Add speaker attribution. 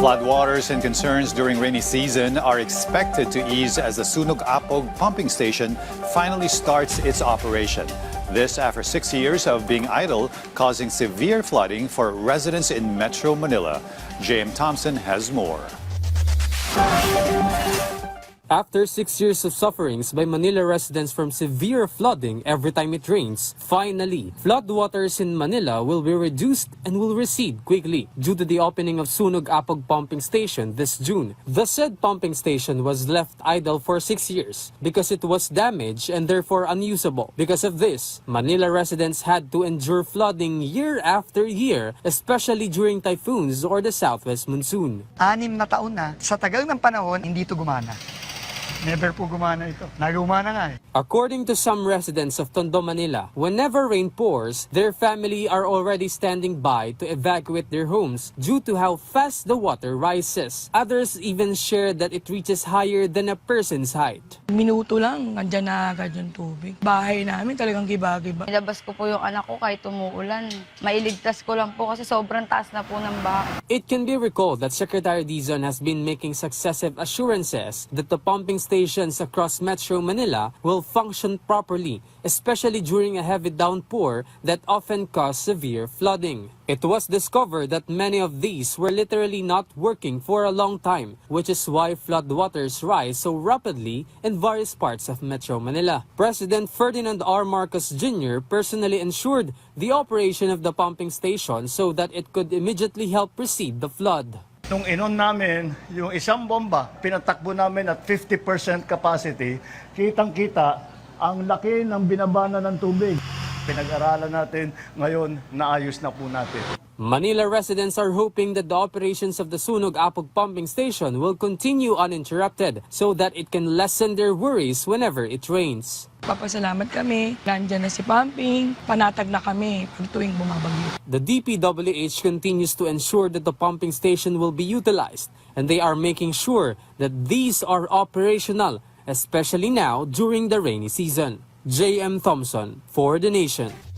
Speaker 1: Floodwaters and concerns during rainy season are expected to ease as the Sunog-Apog pumping station finally starts its operation. This after 6 years of being idle, causing severe flooding for residents in Metro Manila. J.M. Thompson has more.
Speaker 2: After 6 years of sufferings by Manila residents from severe flooding every time it rains, finally, floodwaters in Manila will be reduced and will recede quickly due to the opening of Sunog-Apog pumping station this June. The said pumping station was left idle for 6 years because it was damaged and therefore unusable. Because of this, Manila residents had to endure flooding year after year, especially during typhoons or the southwest monsoon.
Speaker 3: 6 na taon na, sa tagal ng panahon, hindi ito gumana. Never po gumana ito. Nagumana nga eh.
Speaker 2: According to some residents of Tondo, Manila, whenever rain pours, their family are already standing by to evacuate their homes due to how fast the water rises. Others even share that it reaches higher than a person's height.
Speaker 4: Minuto lang, nandyan na agad yung tubig. Bahay namin talagang giba-giba.
Speaker 5: Nilabas ko po yung anak ko kahit umuulan. Mailigtas ko lang po kasi sobrang taas na po ng baha.
Speaker 2: It can be recalled that Secretary Dizon has been making successive assurances that the pumping stations across Metro Manila will function properly, especially during a heavy downpour that often cause severe flooding. It was discovered that many of these were literally not working for a long time, which is why floodwaters rise so rapidly in various parts of Metro Manila. President Ferdinand R. Marcos Jr. personally ensured the operation of the pumping station so that it could immediately help recede the flood.
Speaker 6: Nung inon namin, yung isang bomba, pinatakbo namin at 50% capacity, kitang-kita ang laki ng binabana ng tubig. Pinag-aralan natin, ngayon naayos na po natin.
Speaker 2: Manila residents are hoping that the operations of the Sunog-Apog pumping station will continue uninterrupted so that it can lessen their worries whenever it rains.
Speaker 4: Papasalamat kami, nandyan na si pumping, panatag na kami pag tuwing bumabagyo.
Speaker 2: The DPWH continues to ensure that the pumping station will be utilized, and they are making sure that these are operational, especially now during the rainy season. J.M. Thompson for The Nation.